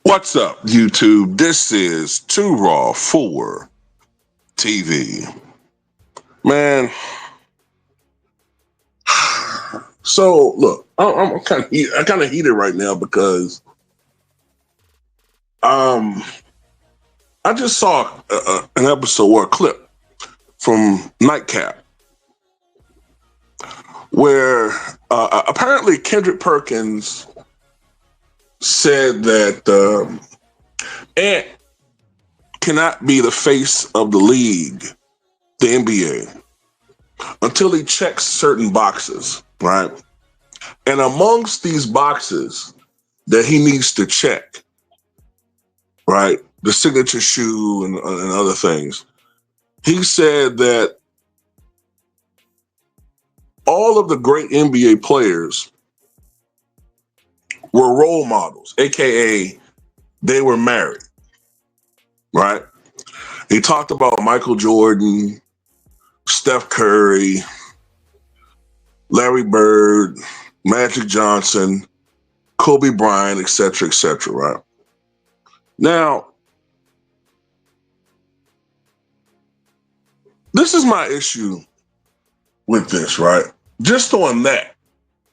What's up, YouTube? This is Too Raw for TV. Man, so look, I'm kind of heated right now because I just saw an episode or a clip from Nightcap where apparently Kendrick Perkins said that Ant cannot be the face of the league, the NBA, until he checks certain boxes, right? And amongst these boxes that he needs to check, right, the signature shoe and other things, he said that all of the great NBA players were role models, AKA they were married, right? He talked about Michael Jordan, Steph Curry, Larry Bird, Magic Johnson, Kobe Bryant, et cetera, right? Now, this is my issue with this, right? Just on that,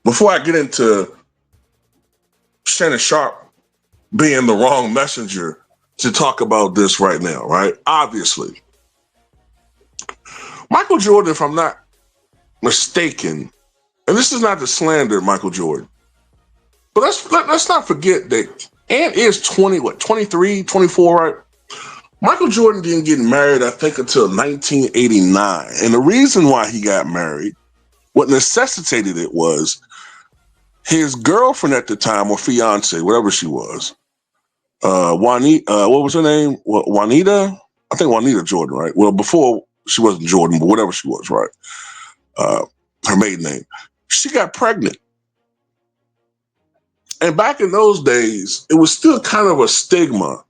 before I get into Shannon Sharpe being the wrong messenger to talk about this right now, right? Obviously, Michael Jordan, if I'm not mistaken, and this is not to slander Michael Jordan, but let's not forget that Ant is 23, 24, right? Michael Jordan didn't get married, I think, until 1989. And the reason why he got married, what necessitated it was his girlfriend at the time, or fiance, whatever she was, Juanita, what was her name? Juanita? I think Juanita Jordan, right? Well, before she wasn't Jordan, but whatever she was, right? Her maiden name. She got pregnant. And back in those days, it was still kind of a stigma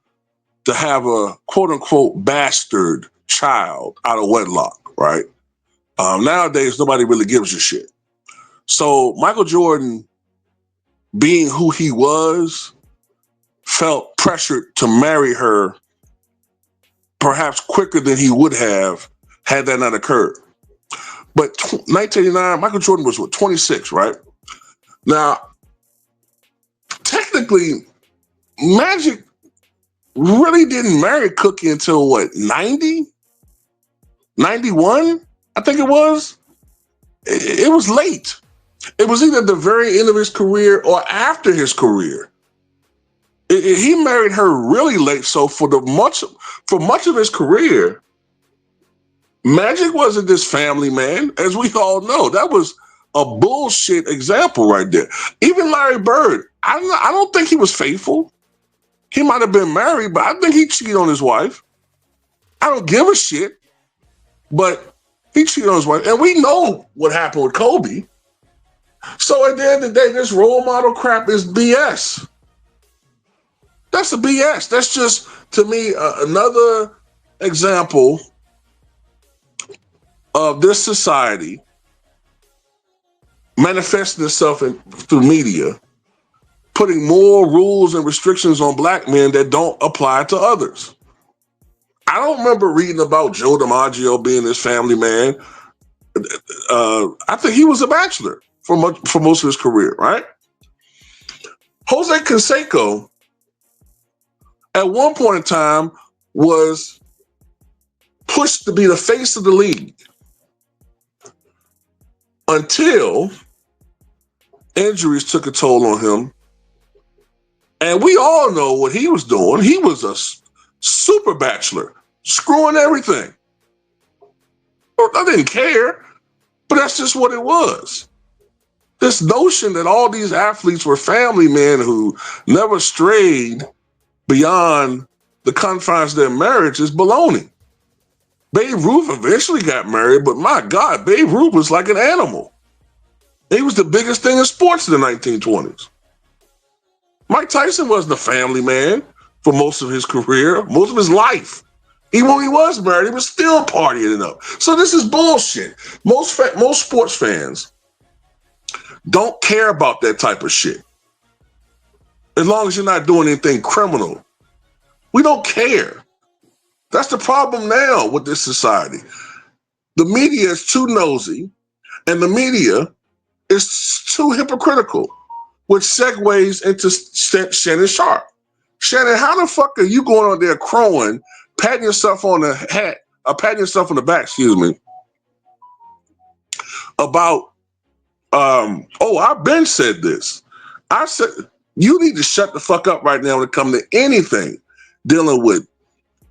to have a quote unquote bastard child out of wedlock, right? Nowadays, nobody really gives a shit. So Michael Jordan, being who he was, felt pressured to marry her perhaps quicker than he would have had that not occurred. But 1989, Michael Jordan was 26, right? Now, technically, Magic really didn't marry Cookie until what, 90? 91, I think it was. It was late. It was either the very end of his career or after his career. He married her really late. So for much of his career, Magic wasn't this family man, as we all know. That was a bullshit example right there. Even Larry Bird, I don't think he was faithful. He might have been married, but I think he cheated on his wife. I don't give a shit, but he cheated on his wife. And we know what happened with Kobe. So at the end of the day, this role model crap is BS. That's a BS. That's just, to me, another example of this society manifesting itself through media, putting more rules and restrictions on black men that don't apply to others. I don't remember reading about Joe DiMaggio being this family man. I think he was a bachelor for most of his career, right? Jose Canseco at one point in time was pushed to be the face of the league until injuries took a toll on him. And we all know what he was doing. He was a super bachelor, screwing everything. I didn't care, but that's just what it was. This notion that all these athletes were family men who never strayed beyond the confines of their marriage is baloney. Babe Ruth eventually got married, but my God, Babe Ruth was like an animal. He was the biggest thing in sports in the 1920s. Mike Tyson wasn't a family man for most of his career, most of his life. Even when he was married, he was still partying it up. So this is bullshit. Most sports fans don't care about that type of shit. As long as you're not doing anything criminal. We don't care. That's the problem now with this society. The media is too nosy, and the media is too hypocritical, which segues into Shannon Sharpe. Shannon, how the fuck are you going on there crowing, patting yourself on the hat, patting yourself on the back, excuse me, about, I've been said this. I said, you need to shut the fuck up right now when it comes to anything dealing with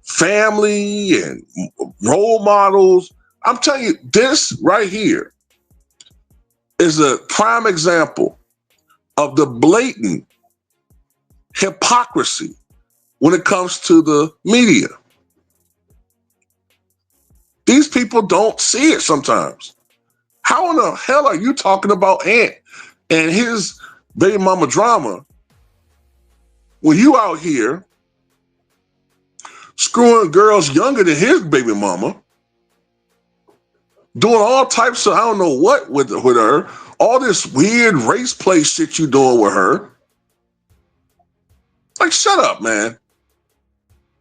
family and role models. I'm telling you, this right here is a prime example of the blatant hypocrisy when it comes to the media. These people don't see it sometimes. How in the hell are you talking about Ant and his baby mama drama when you out here screwing girls younger than his baby mama, doing all types of I don't know what with her, all this weird race play shit you doing with her? Like, shut up, man.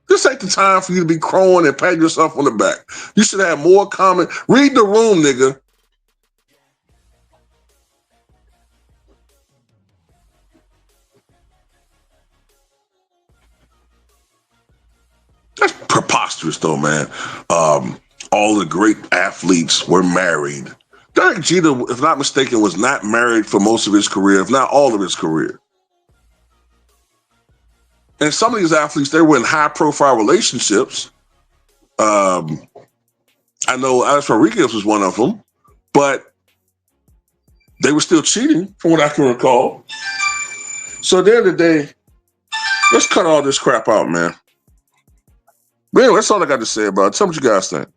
This ain't the time for you to be crowing and patting yourself on the back. You should have more comment. Read the room, nigga. That's preposterous, though, man. All the great athletes were married. Derek Jeter, if not mistaken, was not married for most of his career, if not all of his career. And some of these athletes, they were in high-profile relationships. I know Alex Rodriguez was one of them, but they were still cheating, from what I can recall. So at the end of the day, let's cut all this crap out, man. But anyway, that's all I got to say about it. Tell me what you guys think.